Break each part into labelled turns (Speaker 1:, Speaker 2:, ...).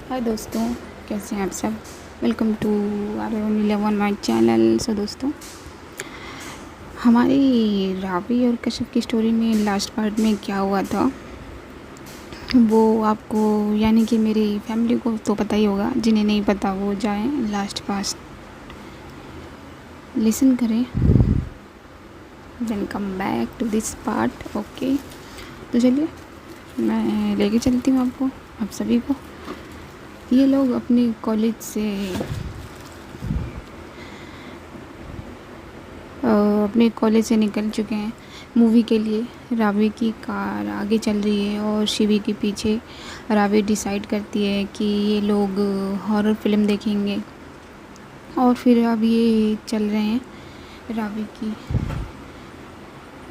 Speaker 1: हाय दोस्तों, कैसे हैं आप सब। Welcome to our only love on my channel. So दोस्तों, हमारी रावी और कश्यप की स्टोरी में लास्ट पार्ट में क्या हुआ था वो आपको यानी कि मेरी फैमिली को तो पता ही होगा। जिन्हें नहीं पता वो जाएं लास्ट पास्ट लिसन करें, then come back to this part. Okay, तो चलिए मैं लेके चलती हूँ आपको, आप सभी को। ये लोग अपने कॉलेज से अपने कॉलेज से निकल चुके हैं मूवी के लिए। रावी की कार आगे चल रही है और शिवी के पीछे। रावी डिसाइड करती है कि ये लोग हॉरर फिल्म देखेंगे और फिर अब ये चल रहे हैं।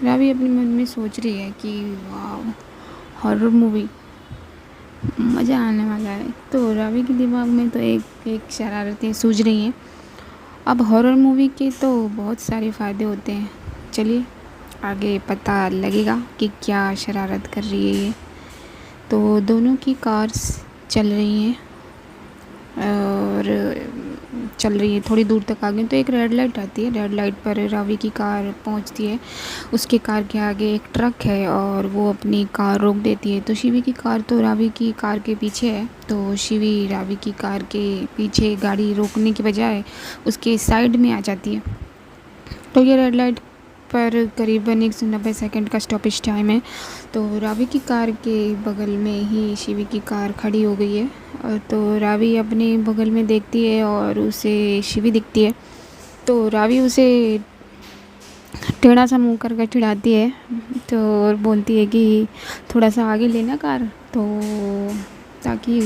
Speaker 1: रावी अपने मन में सोच रही है कि वाह, हॉरर मूवी, मज़ा आने वाला है। तो रावी के दिमाग में तो एक एक शरारतें सूझ रही हैं। अब हॉरर मूवी के तो बहुत सारे फ़ायदे होते हैं। चलिए आगे पता लगेगा कि क्या शरारत कर रही है ये। तो दोनों की कार्स चल रही हैं और थोड़ी दूर तक आ गई तो एक रेड लाइट आती है। रेड लाइट पर रावी की कार पहुंचती है। उसके कार के आगे एक ट्रक है और वो अपनी कार रोक देती है। तो शिवी की कार तो रावी की कार के पीछे है। तो शिवी रावी की कार के पीछे गाड़ी रोकने के बजाय उसके साइड में आ जाती है। तो ये रेड लाइट पर करीबन 190 सेकंड का स्टॉपेज टाइम है। तो रावी की कार के बगल में ही शिवी की कार खड़ी हो गई है। और तो रावी अपने बगल में देखती है और उसे शिवी दिखती है। तो रावी उसे टेढ़ा सा मुंह करके चिढ़ाती है तो और बोलती है कि थोड़ा सा आगे लेना कार, तो ताकि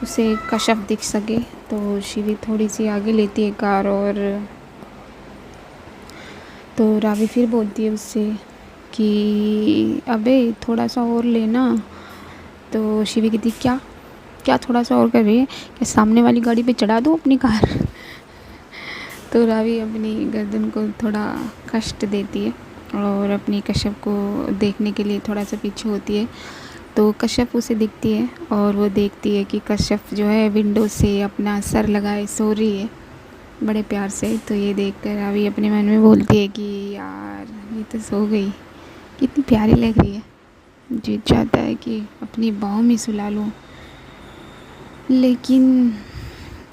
Speaker 1: उसे कश्यप दिख सके। तो शिवी थोड़ी सी आगे लेती है कार और तो रावी फिर बोलती है उससे कि अबे थोड़ा सा और लेना। तो शिवी कहती क्या क्या थोड़ा सा और कर रही है, क्या सामने वाली गाड़ी पे चढ़ा दूँ अपनी कार। तो रावी अपनी गर्दन को थोड़ा कष्ट देती है और अपनी कश्यप को देखने के लिए थोड़ा सा पीछे होती है। तो कश्यप उसे दिखती है और वो देखती है कि कश्यप जो है विंडो से अपना सर लगाए सो रही है बड़े प्यार से। तो ये देखकर रावी अपने मन में बोलती है कि यार ये तो सो गई, कितनी प्यारी लग रही है। जी चाहता है कि अपनी बाहों में सुला लूँ, लेकिन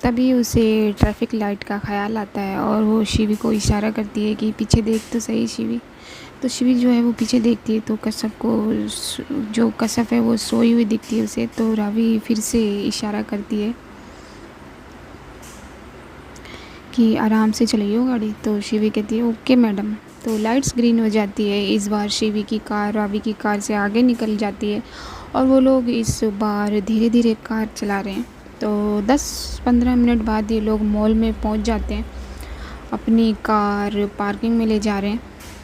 Speaker 1: तभी उसे ट्रैफिक लाइट का ख्याल आता है और वो शिवी को इशारा करती है कि पीछे देख तो सही शिवी। तो शिवी जो है वो पीछे देखती है तो कश्यप को, जो कश्यप है वो सोई हुई दिखती है उसे। तो रावी फिर से इशारा करती है कि आराम से चलाइए गाड़ी। तो शिवी कहती है ओके मैडम। तो लाइट्स ग्रीन हो जाती है। इस बार शिवी की कार रावी की कार से आगे निकल जाती है और वो लोग इस बार धीरे धीरे कार चला रहे हैं। तो 10-15 मिनट बाद ये लोग मॉल में पहुंच जाते हैं। अपनी कार पार्किंग में ले जा रहे हैं।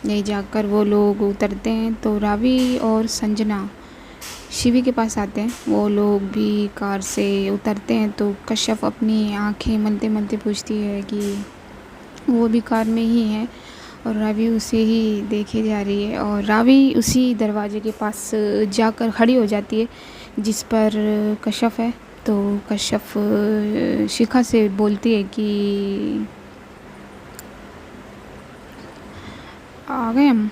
Speaker 1: ले जाकर वो लोग उतरते हैं तो रावी और संजना शिवी के पास आते हैं। वो लोग भी कार से उतरते हैं तो कश्यप अपनी आंखें मलते मलते पूछती है कि वो भी कार में ही है और रावी उसे ही देखे जा रही है। और रावी उसी दरवाजे के पास जाकर खड़ी हो जाती है जिस पर कश्यप है। तो कश्यप शिखा से बोलती है कि आ गए हम।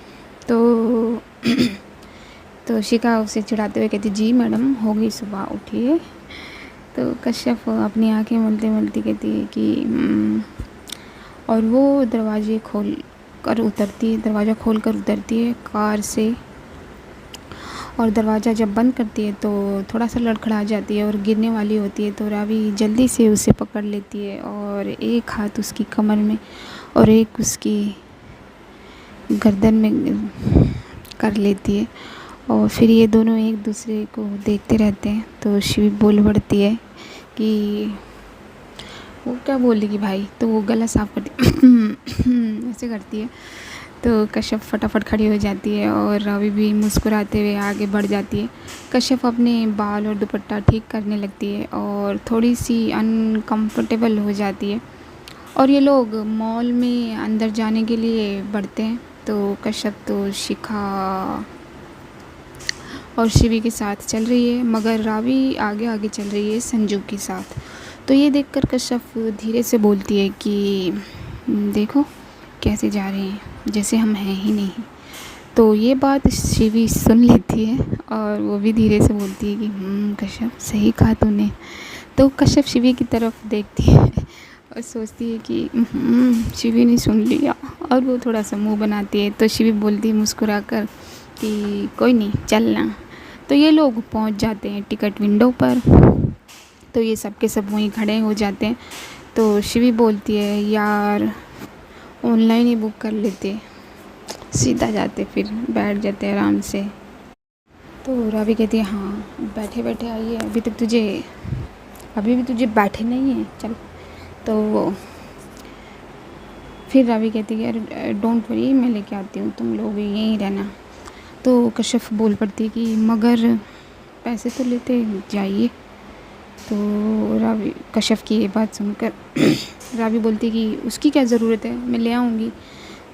Speaker 1: तो तो शिखा उसे चिढ़ाते हुए कहती जी मैडम हो गई सुबह, उठिए। तो कश्यप अपनी आंखें मलते मलती कहती है कि और वो दरवाज़ा खोल कर उतरती है कार से। और दरवाज़ा जब बंद करती है तो थोड़ा सा लड़खड़ा जाती है और गिरने वाली होती है। तो रावी जल्दी से उसे पकड़ लेती है और एक हाथ उसकी कमर में और एक उसकी गर्दन में कर लेती है। और फिर ये दोनों एक दूसरे को देखते रहते हैं। तो शिवी बोल पड़ती है कि वो क्या बोलेगी भाई, तो वो गला साफ करती ऐसे करती है। तो कश्यप फटाफट खड़ी हो जाती है और रावी भी मुस्कुराते हुए आगे बढ़ जाती है। कश्यप अपने बाल और दुपट्टा ठीक करने लगती है और थोड़ी सी अनकंफर्टेबल हो जाती है। और ये लोग मॉल में अंदर जाने के लिए बढ़ते हैं। तो कश्यप तो शिखा और शिवी के साथ चल रही है, मगर रावी आगे आगे चल रही है संजू के साथ। तो ये देखकर कश्यप धीरे से बोलती है कि देखो कैसे जा रहे हैं, जैसे हम हैं ही नहीं। तो ये बात शिवी सुन लेती है और वो भी धीरे से बोलती है कि कश्यप सही कहा तूने। तो कश्यप शिवी की तरफ देखती है और सोचती है कि शिवी ने सुन लिया, और वो थोड़ा सा मुंह बनाती है। तो शिवी बोलती है मुस्कुरा कर कि कोई नहीं, चलना। तो ये लोग पहुंच जाते हैं टिकट विंडो पर। तो ये सब के सब वहीं खड़े हो जाते हैं। तो शिवी बोलती है यार ऑनलाइन ही बुक कर लेते, सीधा जाते, फिर बैठ जाते आराम से। तो रावी कहती है हाँ बैठे बैठे आइए, अभी भी तुझे बैठे नहीं है, चल। तो फिर रावी कहती है यार डोंट वरी, मैं लेके आती हूँ, तुम लोग यहीं रहना। तो कश्यप बोल पड़ती है कि मगर पैसे तो लेते जाइए। तो रावी कश्यप की ये बात सुनकर रावी बोलती है कि उसकी क्या ज़रूरत है, मैं ले आऊँगी।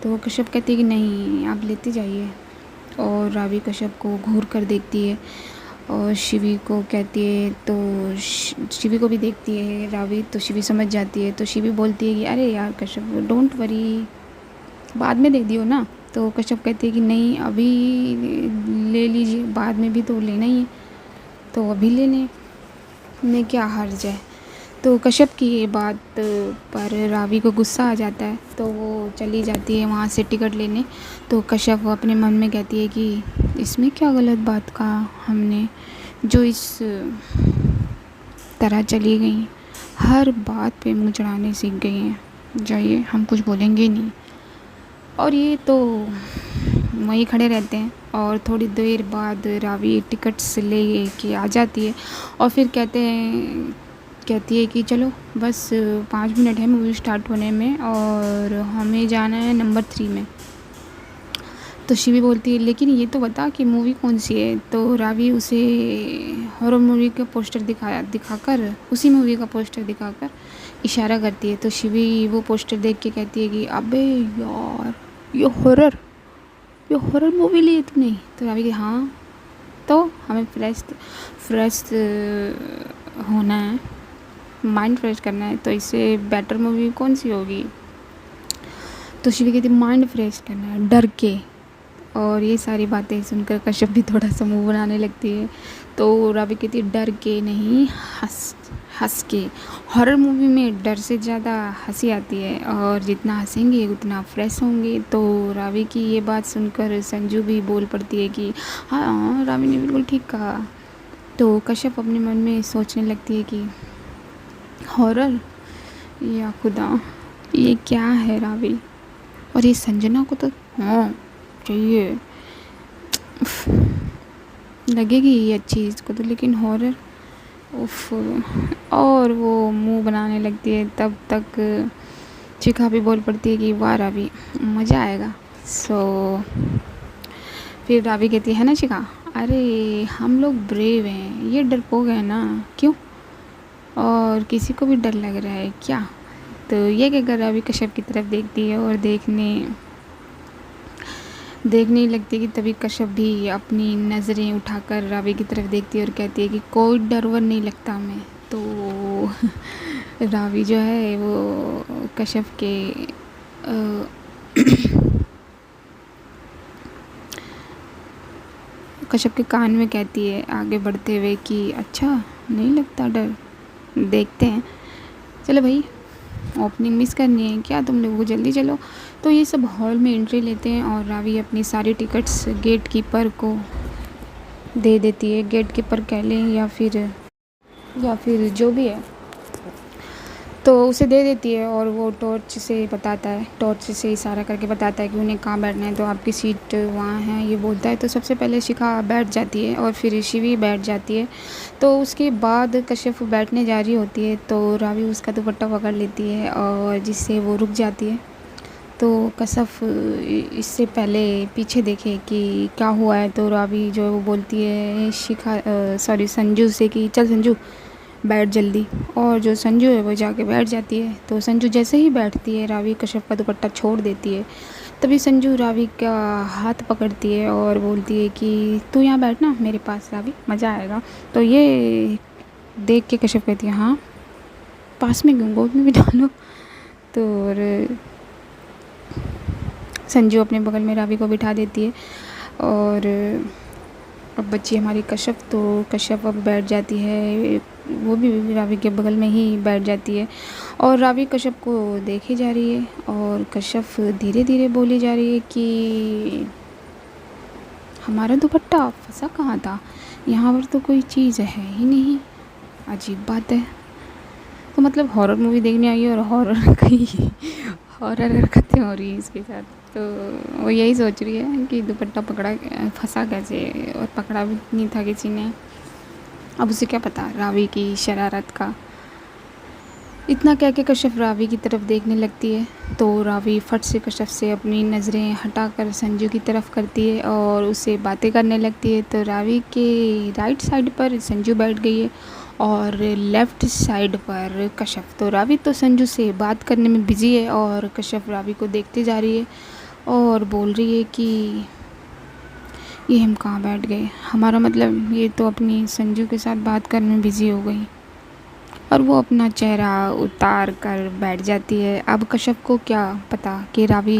Speaker 1: तो कश्यप कहती है कि नहीं आप लेते जाइए। और रावी कश्यप को घूर कर देखती है और शिवी को कहती है, तो शिवी को भी देखती है रावी। तो शिवी समझ जाती है। तो शिवी बोलती है कि अरे यार कश्यप डोंट वरी, बाद में दे दियो ना। तो कश्यप कहती है कि नहीं अभी ले लीजिए, बाद में भी तो लेना ही है, तो अभी ले लें, में क्या हर्ज है। तो कश्यप की ये बात पर रावी को गुस्सा आ जाता है। तो वो चली जाती है वहाँ से टिकट लेने। तो कश्यप अपने मन में कहती है कि इसमें क्या गलत बात कहा हमने, जो इस तरह चली गई, हर बात पे मुँह चढ़ाने सीख गई हैं, जाइए हम कुछ बोलेंगे नहीं। और ये तो वहीं खड़े रहते हैं। और थोड़ी देर बाद रावी टिकट्स ले के आ जाती है और फिर कहती है कि चलो बस 5 मिनट है मूवी स्टार्ट होने में और हमें जाना है नंबर 3 में। तो शिवी बोलती है लेकिन ये तो बता कि मूवी कौन सी है। तो रावी उसे हॉरर मूवी का पोस्टर दिखाकर उसी मूवी का पोस्टर दिखाकर इशारा करती है। तो शिवी वो पोस्टर देख के कहती है कि अबे यार ये हॉरर मूवी ली है तूने। तो रावी की हाँ, तो हमें फ्रेश होना है, माइंड फ्रेश करना है, तो इससे बेटर मूवी कौन सी होगी। तो शिवी कहती माइंड फ्रेश करना है डर के। और ये सारी बातें सुनकर कश्यप भी थोड़ा सा मुंह बनाने लगती है। तो रावी कहती है डर के नहीं, हंस के। हॉरर मूवी में डर से ज़्यादा हंसी आती है और जितना हंसेंगे उतना फ्रेश होंगे। तो रावी की ये बात सुनकर संजू भी बोल पड़ती है कि हाँ रावी ने बिल्कुल ठीक कहा। तो कश्यप अपने मन में सोचने लगती है कि हॉरर या खुदा ये क्या है रावी, और ये संजना को तो हाँ चाहिए, लगेगी ये अच्छी इसको तो, लेकिन हॉरर उफ। और वो मुंह बनाने लगती है। तब तक शिखा भी बोल पड़ती है कि वाह रावी मज़ा आएगा। फिर रावी कहती है ना शिखा, अरे हम लोग ब्रेव हैं, ये डरपोक है ना, क्यों और किसी को भी डर लग रहा है क्या। तो ये कहकर रावी कश्यप की तरफ देखती है और देखने लगती है कि तभी कश्यप भी अपनी नज़रें उठाकर रावी की तरफ देखती है और कहती है कि कोई डर वर नहीं लगता हमें। तो रावी जो है वो कश्यप के कान में कहती है आगे बढ़ते हुए कि अच्छा नहीं लगता डर, देखते हैं, चलो भाई ओपनिंग मिस करनी है क्या तुम लोगों को, जल्दी चलो। तो ये सब हॉल में एंट्री लेते हैं और रावी अपनी सारी टिकट्स गेट कीपर को दे देती है। गेट कीपर कह लें या फिर जो भी है, तो उसे दे देती है और वो टॉर्च से इशारा करके बताता है कि उन्हें कहाँ बैठना है। तो आपकी सीट वहाँ है ये बोलता है। तो सबसे पहले शिखा बैठ जाती है और फिर शिवी बैठ जाती है। तो उसके बाद कश्यप बैठने जा रही होती है तो रावी उसका दुपट्टा पकड़ लेती है और जिससे वो रुक जाती है। तो कश्यप इससे पहले पीछे देखे कि क्या हुआ है। तो रावी जो है वो बोलती है संजू से कि चल संजू बैठ जल्दी, और जो संजू है वो जाके बैठ जाती है। तो संजू जैसे ही बैठती है रावी कश्यप का दुपट्टा छोड़ देती है। तभी संजू रावी का हाथ पकड़ती है और बोलती है कि तू यहाँ बैठना मेरे पास रावी, मज़ा आएगा। तो ये देख के कश्यप कहती है हाँ, पास में क्यों, गोद में भी डालो। तो और संजू अपने बगल में रावी को बिठा देती है। और अब बच्ची हमारी कश्यप, तो कश्यप अब बैठ जाती है, वो भी रावी के बगल में ही बैठ जाती है। और रावी कश्यप को देखे जा रही है और कश्यप धीरे धीरे बोली जा रही है कि हमारा दुपट्टा फंसा कहाँ था, यहाँ पर तो कोई चीज़ है ही नहीं, अजीब बात है। तो मतलब हॉरर मूवी देखने आई है और हॉरर की हॉरर हरकतें हो रही हैं इसके साथ। तो वो यही सोच रही है कि दुपट्टा पकड़ा, फंसा कैसे, और पकड़ा भी नहीं था किसी ने। अब उसे क्या पता रावी की शरारत का। इतना कह के कश्यप रावी की तरफ देखने लगती है। तो रावी फट से कश्यप से अपनी नज़रें हटाकर संजू की तरफ करती है और उससे बातें करने लगती है। तो रावी के राइट साइड पर संजू बैठ गई है और लेफ़्ट साइड पर कश्यप। तो रावी तो संजू से बात करने में बिज़ी है और कश्यप रावी को देखते जा रही है और बोल रही है कि ये हम कहाँ बैठ गए, हमारा मतलब ये तो अपनी संजू के साथ बात करने में बिज़ी हो गई। और वो अपना चेहरा उतार कर बैठ जाती है। अब कश्यप को क्या पता कि रावी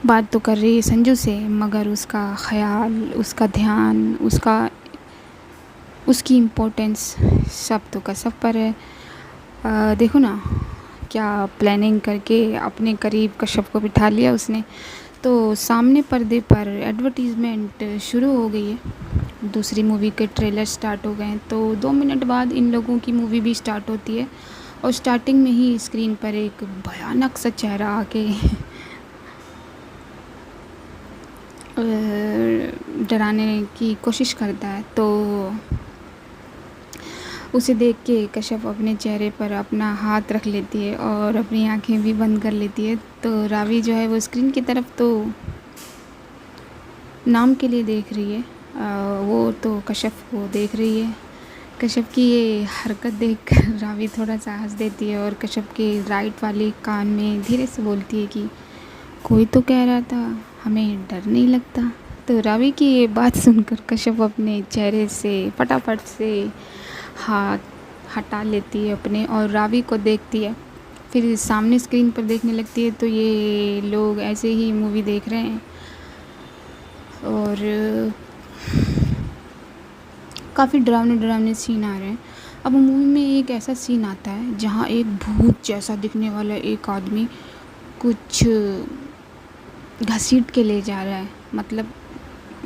Speaker 1: बात तो कर रही है संजू से, मगर उसका ख़याल, उसका ध्यान, उसकी इम्पोर्टेंस सब तो कश्यप पर है। देखो ना क्या प्लानिंग करके अपने करीब कश्यप को बिठा लिया उसने। तो सामने पर्दे पर एडवर्टीज़मेंट शुरू हो गई है, दूसरी मूवी के ट्रेलर स्टार्ट हो गए हैं। तो 2 मिनट बाद इन लोगों की मूवी भी स्टार्ट होती है और स्टार्टिंग में ही स्क्रीन पर एक भयानक सा चेहरा आके डराने की कोशिश करता है। तो उसे देख के कश्यप अपने चेहरे पर अपना हाथ रख लेती है और अपनी आंखें भी बंद कर लेती है। तो रावी जो है वो स्क्रीन की तरफ तो नाम के लिए देख रही है, वो तो कश्यप को देख रही है। कश्यप की ये हरकत देखकर रावी थोड़ा सा हंस देती है और कश्यप के राइट वाले कान में धीरे से बोलती है कि कोई तो कह रहा था हमें डर नहीं लगता। तो रावी की ये बात सुनकर कश्यप अपने चेहरे से फटाफट से हाथ हटा लेती है अपने और रावी को देखती है। फिर सामने स्क्रीन पर देखने लगती है। तो ये लोग ऐसे ही मूवी देख रहे हैं और काफ़ी डरावने सीन आ रहे हैं। अब मूवी में एक ऐसा सीन आता है जहाँ एक भूत जैसा दिखने वाला एक आदमी कुछ घसीट के ले जा रहा है, मतलब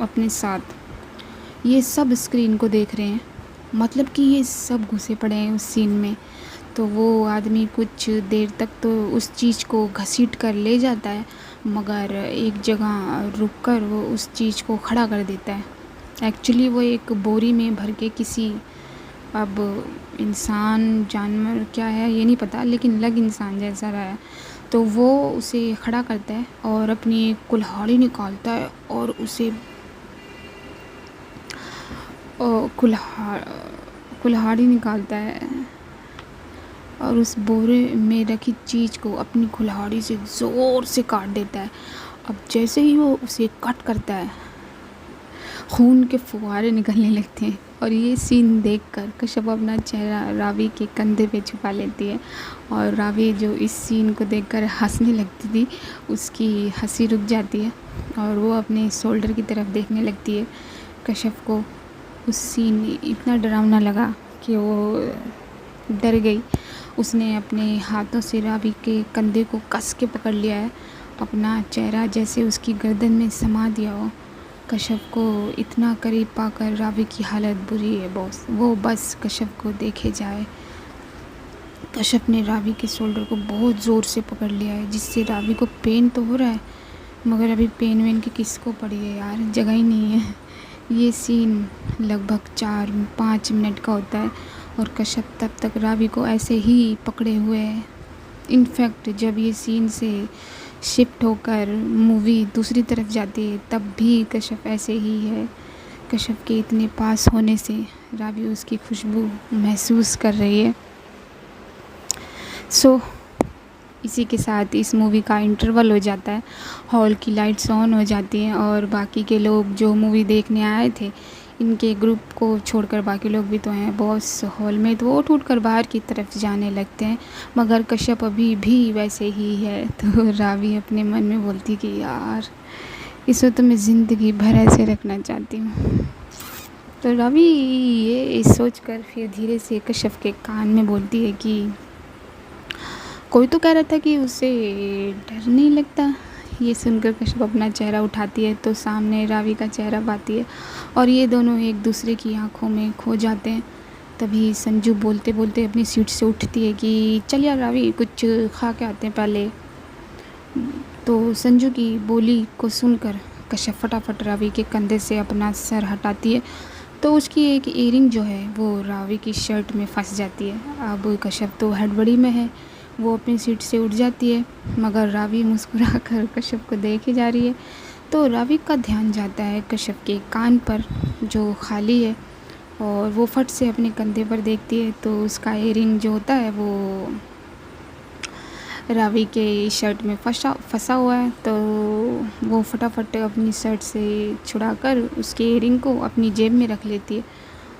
Speaker 1: अपने साथ। ये सब स्क्रीन को देख रहे हैं, मतलब कि ये सब घुसे पड़े हैं उस सीन में। तो वो आदमी कुछ देर तक तो उस चीज़ को घसीट कर ले जाता है, मगर एक जगह रुककर वो उस चीज़ को खड़ा कर देता है। एक्चुअली वो एक बोरी में भर के किसी, अब इंसान जानवर क्या है ये नहीं पता, लेकिन लग इंसान जैसा रहा है। तो वो उसे खड़ा करता है और अपनी कुल्हाड़ी निकालता है और उसे कुल्हाड़ी निकालता है और उस बोरे में रखी चीज़ को अपनी कुल्हाड़ी से ज़ोर से काट देता है। अब जैसे ही वो उसे कट करता है, खून के फुहारे निकलने लगते हैं और ये सीन देखकर कश्यप अपना चेहरा रावी के कंधे पे छुपा लेती है। और रावी जो इस सीन को देखकर हंसने लगती थी, उसकी हंसी रुक जाती है और वो अपने शोल्डर की तरफ देखने लगती है। कश्यप को उस सीन इतना डरावना लगा कि वो डर गई। उसने अपने हाथों से रावी के कंधे को कस के पकड़ लिया है, अपना चेहरा जैसे उसकी गर्दन में समा दिया हो। कश्यप को इतना करीब पाकर रावी की हालत बुरी है बॉस, वो बस कश्यप को देखे जाए। कश्यप ने रावी के शोल्डर को बहुत ज़ोर से पकड़ लिया है, जिससे रावी को पेन तो हो रहा है, मगर अभी पेन वेन की किसको पड़ी है यार, जगह ही नहीं है। ये सीन लगभग 4-5 मिनट का होता है और कश्यप तब तक रावी को ऐसे ही पकड़े हुए है। इनफैक्ट जब ये सीन से शिफ्ट होकर मूवी दूसरी तरफ जाती है तब भी कश्यप ऐसे ही है। कश्यप के इतने पास होने से रावी उसकी खुशबू महसूस कर रही है। सो इसी के साथ इस मूवी का इंटरवल हो जाता है, हॉल की लाइट्स ऑन हो जाती हैं और बाकी के लोग जो मूवी देखने आए थे इनके ग्रुप को छोड़कर बाकी लोग भी तो हैं बॉस हॉल में, तो वो उठ उठ कर बाहर की तरफ जाने लगते हैं। मगर कश्यप अभी भी वैसे ही है। तो रावी अपने मन में बोलती कि यार इसको तो मैं ज़िंदगी भर ऐसे रखना चाहती हूँ। तो रावी ये सोच कर फिर धीरे से कश्यप के कान में बोलती है कि कोई तो कह रहा था कि उसे डर नहीं लगता। ये सुनकर कश्यप अपना चेहरा उठाती है तो सामने रावी का चेहरा पाती है और ये दोनों एक दूसरे की आंखों में खो जाते हैं। तभी संजू बोलते बोलते अपनी सीट से उठती है कि चल यार रावी कुछ खा के आते हैं पहले। तो संजू की बोली को सुनकर कश्यप फटाफट रावी के कंधे से अपना सर हटाती है तो उसकी एक ईयरिंग जो है वो रावी की शर्ट में फंस जाती है। अब कश्यप तो हड़बड़ी में है, वो अपनी सीट से उठ जाती है मगर रावी मुस्कुरा कर कश्यप को देखे जा रही है। तो रावी का ध्यान जाता है कश्यप के कान पर जो खाली है और वो फट से अपने कंधे पर देखती है तो उसका ईयरिंग जो होता है वो रावी के शर्ट में फंसा हुआ है। तो वो फटाफट अपनी शर्ट से छुड़ाकर उसके ईयरिंग को अपनी जेब में रख लेती है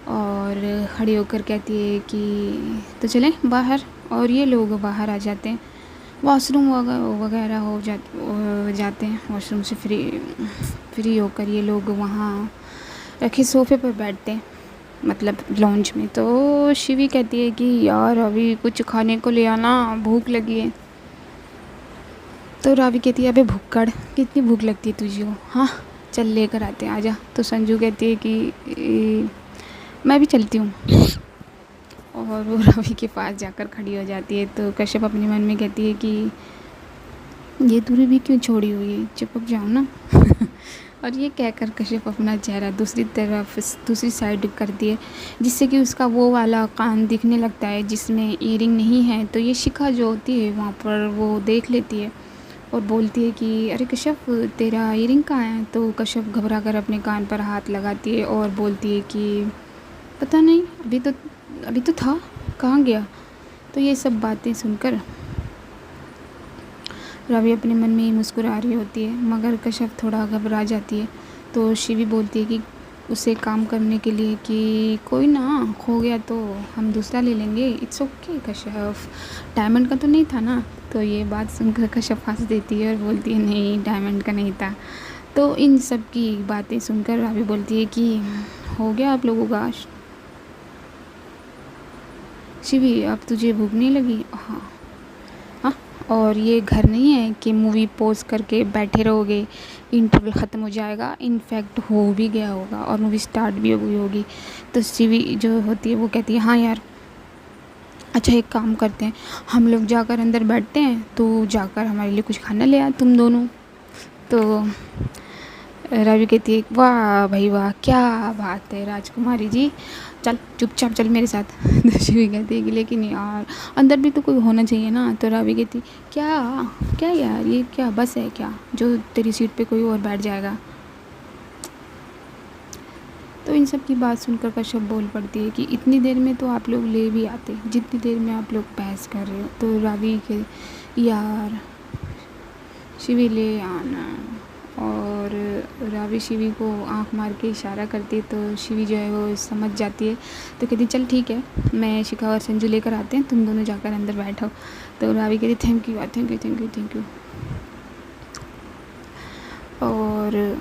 Speaker 1: और खड़ी होकर कहती है कि तो चलें बाहर। और ये लोग बाहर आ जाते हैं, वॉशरूम वगैरह हो जाते हैं। वॉशरूम से फ्री होकर ये लोग वहाँ रखे सोफ़े पर बैठते हैं, मतलब लॉन्च में। तो शिवी कहती है कि यार अभी कुछ खाने को ले आना, भूख लगी है। तो रावी कहती है अबे भुक्कड़ कितनी भूख लगती है तुझे को, हाँ चल लेकर आते हैं आजा। तो संजू कहती है कि मैं भी चलती हूँ और वो रावी के पास जाकर खड़ी हो जाती है। तो कश्यप अपने मन में कहती है कि ये दूरी भी क्यों छोड़ी हुई है, चिपक जाओ ना। और ये कहकर कश्यप अपना चेहरा दूसरी साइड करती है जिससे कि उसका वो वाला कान दिखने लगता है जिसमें ईयरिंग नहीं है। तो ये शिखा जो होती है वहाँ पर वो देख लेती है और बोलती है कि अरे कश्यप तेरा ईयरिंग कहाँ है। तो कश्यप घबरा कर अपने कान पर हाथ लगाती है और बोलती है कि पता नहीं अभी तो था, कहाँ गया। तो ये सब बातें सुनकर रावी अपने मन में ही मुस्कुरा रही होती है मगर कश्यप थोड़ा घबरा जाती है। तो शिवी बोलती है कि उसे काम करने के लिए कि कोई ना खो गया तो हम दूसरा ले लेंगे, इट्स ओके कश्यप, डायमंड का तो नहीं था ना। तो ये बात सुनकर कश्यप हंस देती है और बोलती है नहीं डायमंड का नहीं था। तो इन सब की बातें सुनकर रावी बोलती है कि हो गया आप लोगों का। शिवी अब तुझे भूख नहीं लगी, हाँ हाँ, और ये घर नहीं है कि मूवी पॉज करके बैठे रहोगे, इंटरवल ख़त्म हो जाएगा, इनफैक्ट हो भी गया होगा और मूवी स्टार्ट भी हो गई होगी। तो शिवी जो होती है वो कहती है हाँ यार अच्छा एक काम करते हैं, हम लोग जाकर अंदर बैठते हैं, तो जाकर हमारे लिए कुछ खाना ले आ तुम दोनों। तो रवि कहती है वाह भाई वाह क्या बात है राजकुमारी जी, चल चुपचाप चल मेरे साथ। तो शिवी कहती है कि लेकिन यार अंदर भी तो कोई होना चाहिए ना। तो रवि कहती क्या क्या यार ये क्या बस है क्या जो तेरी सीट पे कोई और बैठ जाएगा। तो इन सब की बात सुनकर कश्यप बोल पड़ती है कि इतनी देर में तो आप लोग ले भी आते जितनी देर में आप लोग बहस कर रहे हो। तो रवि के यार शिवी ले आना, और रावी शिवी को आंख मार के इशारा करती है। तो शिवी जो है वो समझ जाती है तो कहती चल ठीक है मैं शिखा और संजू लेकर आते हैं, तुम दोनों जाकर अंदर बैठो। तो रावी कहती thank you thank you thank you thank you. और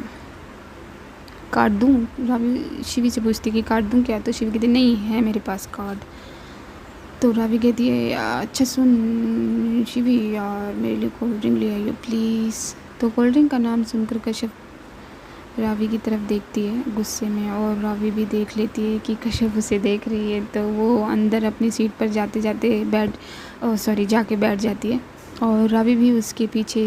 Speaker 1: कार्ड दूँ, रावी शिवी से पूछती कि कार्ड दूँ क्या। तो शिवी कहती नहीं है मेरे पास कार्ड। तो रावी कहती है अच्छा सुन शिवी यार मेरे लिए कोल्ड ड्रिंक ले आइयो प्लीज़। तो कोल्ड ड्रिंक का नाम सुनकर कश्यप रावी की तरफ देखती है गुस्से में और रावी भी देख लेती है कि कश्यप उसे देख रही है। तो वो अंदर अपनी सीट पर जाते जाते जाके बैठ जाती है और रावी भी उसके पीछे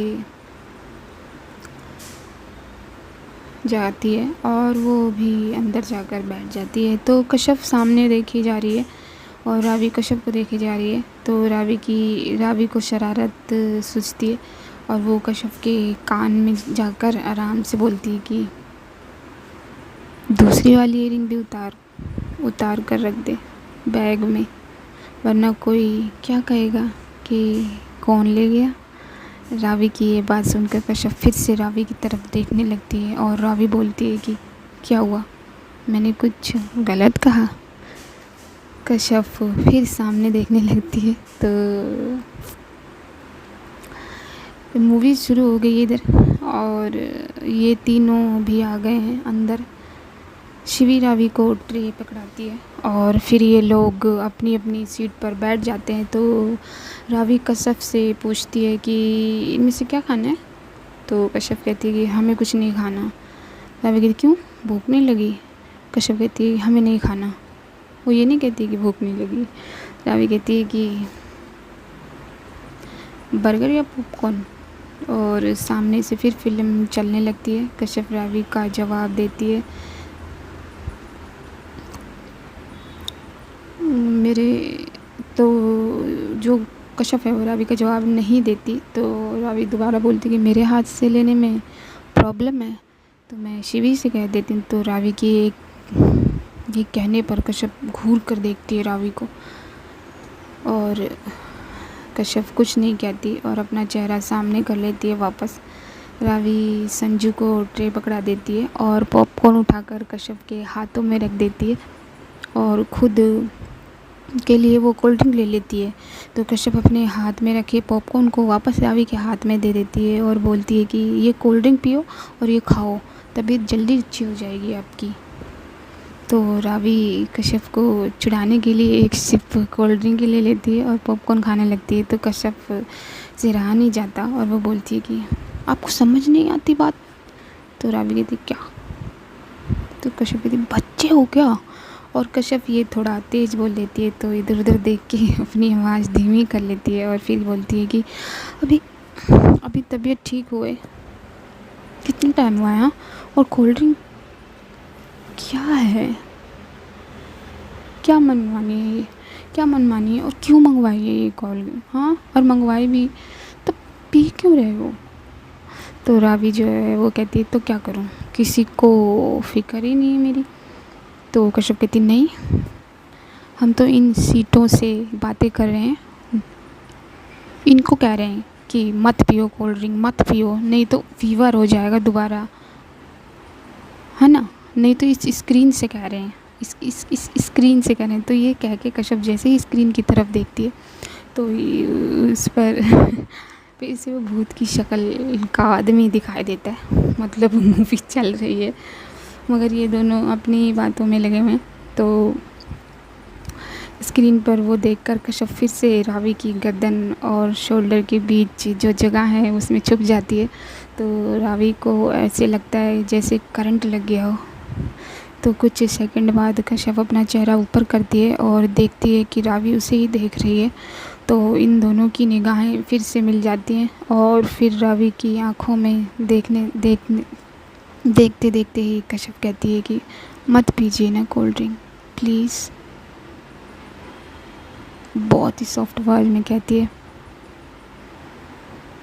Speaker 1: जाती है और वो भी अंदर जाकर बैठ जाती है। तो कश्यप सामने देखी जा रही है और रावी कश्यप को देखी जा रही है। तो रावी को शरारत सूझती है और वो कश्यप के कान में जाकर आराम से बोलती है कि दूसरी वाली ईयरिंग भी उतार कर रख दे बैग में, वरना कोई क्या कहेगा कि कौन ले गया। रावी की ये बात सुनकर कश्यप फिर से रावी की तरफ देखने लगती है और रावी बोलती है कि क्या हुआ, मैंने कुछ गलत कहा। कश्यप फिर सामने देखने लगती है तो मूवी शुरू हो गई इधर और ये तीनों भी आ गए हैं अंदर। शिवी रावी को ट्रे पकड़ाती है और फिर ये लोग अपनी अपनी सीट पर बैठ जाते हैं। तो रावी कश्यप से पूछती है कि इनमें से क्या खाना है। तो कश्यप कहती है कि हमें कुछ नहीं खाना। रावी कहती क्यों, भूख नहीं लगी। कश्यप कहती है हमें नहीं खाना। वो ये नहीं कहती कि भूख नहीं लगी। रावी कहती है कि बर्गर या पॉपकॉर्न। और सामने से फिर फिल्म चलने लगती है। कश्यप रावी का जवाब देती है मेरे तो जो कश्यप है वो रावी का जवाब नहीं देती। तो रावी दोबारा बोलती कि मेरे हाथ से लेने में प्रॉब्लम है तो मैं शिवी से कह देती हूँ। तो रावी की ये कहने पर कश्यप घूर कर देखती है रावी को और कश्यप कुछ नहीं कहती और अपना चेहरा सामने कर लेती है वापस। रावी संजू को ट्रे पकड़ा देती है और पॉपकॉर्न उठाकर कश्यप के हाथों में रख देती है और खुद के लिए वो कोल्ड ड्रिंक ले लेती है। तो कश्यप अपने हाथ में रखे पॉपकॉर्न को वापस रावी के हाथ में दे देती है और बोलती है कि ये कोल्ड ड्रिंक पियो और ये खाओ, तबीयत जल्दी अच्छी हो जाएगी आपकी। तो रावी कश्यप को चिढ़ाने के लिए एक सिप कोल्ड ड्रिंक ले लेती है और पॉपकॉर्न खाने लगती है। तो कश्यप से रहा नहीं जाता और वो बोलती है कि आपको समझ नहीं आती बात। तो रावी कहती क्या। तो कश्यप कहती बच्चे हो क्या। और कश्यप ये थोड़ा तेज़ बोल लेती है तो इधर उधर देख के अपनी आवाज़ धीमी कर लेती है और फिर बोलती है कि अभी तबीयत ठीक हुए कितना टाइम हुआ है। हाँ, और कोल्ड ड्रिंक क्या है, क्या मनमानी है ये, क्या मनमानी है और क्यों मंगवाई है ये कोल्ड ड्रिंक। हाँ, और मंगवाई भी तो पी क्यों रहे हो। तो रावी जो है वो कहती है तो क्या करूँ, किसी को फिक्र ही नहीं है मेरी। तो कश्यप कहती नहीं, हम तो इन सीटों से बातें कर रहे हैं, इनको कह रहे हैं कि मत पियो कोल्ड ड्रिंक, मत पियो नहीं तो फीवर हो जाएगा दोबारा, है ना। नहीं तो इस स्क्रीन से कह रहे हैं, इस स्क्रीन से कह रहे हैं। तो ये कह के कश्यप जैसे ही स्क्रीन की तरफ देखती है तो उस पर फिर से वो भूत की शक्ल का आदमी दिखाई देता है। मतलब मूवी चल रही है मगर ये दोनों अपनी बातों में लगे हुए हैं। तो स्क्रीन पर वो देखकर कश्यप फिर से रावी की गर्दन और शोल्डर के बीच जो जगह है उसमें छुप जाती है। तो रावी को ऐसे लगता है जैसे करंट लग गया हो। तो कुछ सेकंड बाद कश्यप अपना चेहरा ऊपर करती है और देखती है कि रावी उसे ही देख रही है। तो इन दोनों की निगाहें फिर से मिल जाती हैं और फिर रावी की आँखों में देखते देखते ही कश्यप कहती है कि मत पीजिए ना कोल्ड ड्रिंक प्लीज़। बहुत ही सॉफ्ट आवाज़ में कहती है।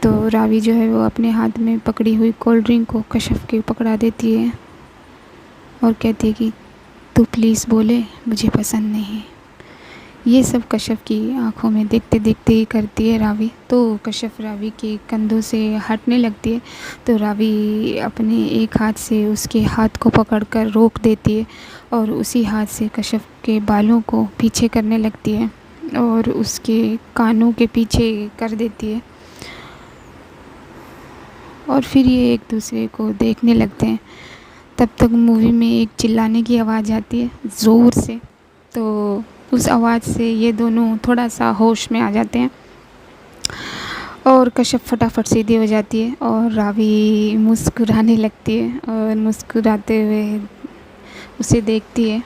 Speaker 1: तो रावी जो है वो अपने हाथ में पकड़ी हुई कोल्ड ड्रिंक को कश्यप के पकड़ा देती है और कहती है कि तू प्लीज़ बोले, मुझे पसंद नहीं। ये सब कश्यप की आंखों में देखते देखते ही करती है रावी। तो कश्यप रावी के कंधों से हटने लगती है। तो रावी अपने एक हाथ से उसके हाथ को पकड़कर रोक देती है और उसी हाथ से कश्यप के बालों को पीछे करने लगती है और उसके कानों के पीछे कर देती है और फिर ये एक दूसरे को देखने लगते हैं। तब तक मूवी में एक चिल्लाने की आवाज़ आती है ज़ोर से। तो उस आवाज़ से ये दोनों थोड़ा सा होश में आ जाते हैं और कश्यप फटाफट सीधी हो जाती है और रावी मुस्कुराने लगती है और मुस्कुराते हुए उसे देखती है।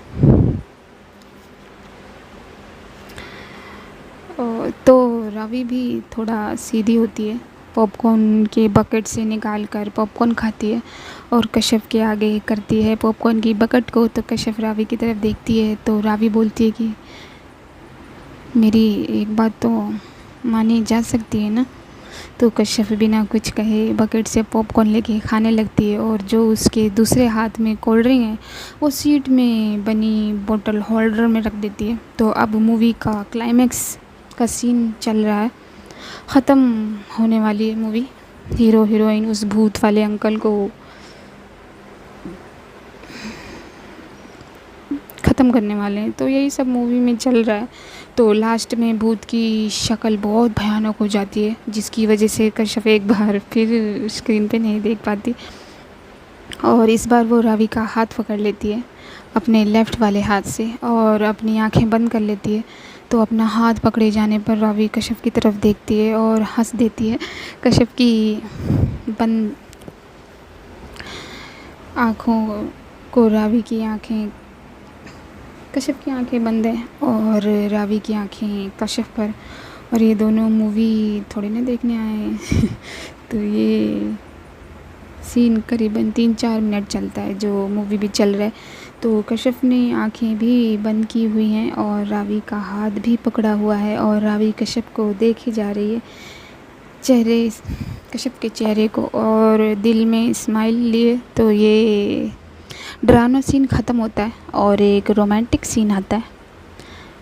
Speaker 1: और तो रावी भी थोड़ा सीधी होती है, पॉपकॉर्न के बकेट से निकाल कर पॉपकॉर्न खाती है और कश्यप के आगे करती है पॉपकॉर्न की बकेट को। तो कश्यप रावी की तरफ देखती है तो रावी बोलती है कि मेरी एक बात तो मानी जा सकती है ना। तो कश्यप बिना कुछ कहे बकेट से पॉपकॉर्न लेके खाने लगती है और जो उसके दूसरे हाथ में कोल्ड ड्रिंक है वो सीट में बनी बोतल होल्डर में रख देती है। तो अब मूवी का क्लाइमैक्स का सीन चल रहा है ख़त्म होने वाली है मूवी। हीरो हीरोइन उस भूत वाले अंकल को ख़त्म करने वाले हैं, तो यही सब मूवी में चल रहा है। तो लास्ट में भूत की शक्ल बहुत भयानक हो जाती है, जिसकी वजह से कश्यप एक बार फिर स्क्रीन पे नहीं देख पाती, और इस बार वो रावी का हाथ पकड़ लेती है अपने लेफ़्ट वाले हाथ से और अपनी आंखें बंद कर लेती है। तो अपना हाथ पकड़े जाने पर रावी कश्यप की तरफ देखती है और हंस देती है। कश्यप की बंद आँखों को रावी की आंखें कश्यप की आंखें बंद हैं और रावी की आंखें कश्यप पर, और ये दोनों मूवी थोड़ी ना देखने आए हैं तो ये सीन करीबन 3-4 मिनट चलता है जो मूवी भी चल रहा है। तो कश्यप ने आंखें भी बंद की हुई हैं और रावी का हाथ भी पकड़ा हुआ है, और रावी कश्यप को देखे जा रही है, चेहरे कश्यप के चेहरे को, और दिल में स्माइल लिए। तो ये ड्रामा सीन ख़त्म होता है और एक रोमांटिक सीन आता है,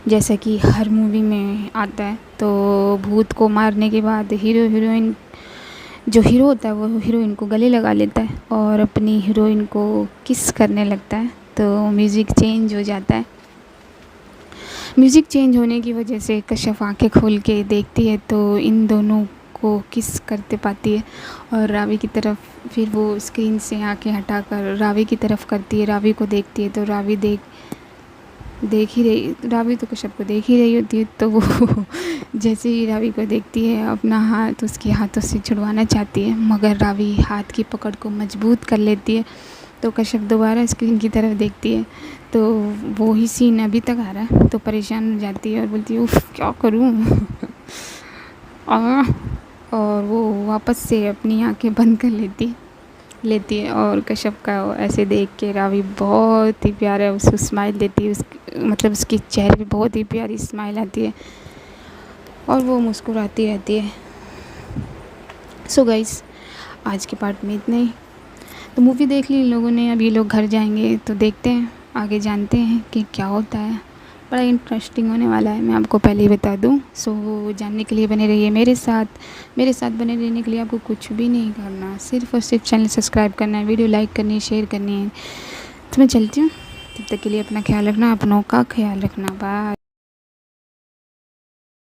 Speaker 1: जैसा कि हर मूवी में आता है। तो भूत को मारने के बाद हीरो हीरोइन, जो हीरो होता है वो हीरोइन को गले लगा लेता है और अपनी हीरोइन को किस करने लगता है। तो म्यूज़िक चेंज हो जाता है। म्यूज़िक चेंज होने की वजह से कश्यप आंखें खोल के देखती है तो इन दोनों को किस करते पाती है, और रावी की तरफ फिर वो स्क्रीन से आंखें हटाकर रावी की तरफ करती है, रावी को देखती है। तो रावी रावी तो कश्यप को देख ही रही होती है, तो वो जैसे ही रावी को देखती है अपना हाथ उसके हाथों से छुड़वाना चाहती है, मगर रावी हाथ की पकड़ को मजबूत कर लेती है। तो कश्यप दोबारा स्क्रीन की तरफ देखती है तो वो ही सीन अभी तक आ रहा है, तो परेशान हो जाती है और बोलती है उफ क्या करूँ और वो वापस से अपनी आंखें बंद कर लेती है, और कश्यप का ऐसे देख के रावी बहुत ही प्यारा उसको स्माइल देती है, मतलब उसके चेहरे पे बहुत ही प्यारी स्माइल आती है और वो मुस्कुराती रहती है। सो गाइस, आज के पार्ट में इतना ही। तो मूवी देख ली इन लोगों ने, अब ये लोग घर जाएंगे तो देखते हैं आगे, जानते हैं कि क्या होता है। बड़ा इंटरेस्टिंग होने वाला है, मैं आपको पहले ही बता दूं। सो जानने के लिए बने रहिए मेरे साथ बने रहने के लिए आपको कुछ भी नहीं करना, सिर्फ और सिर्फ चैनल सब्सक्राइब करना है, वीडियो लाइक करनी है, शेयर करनी है। तो मैं चलती हूँ, तब तक के लिए अपना ख्याल रखना, अपनों का ख्याल रखना। बाय।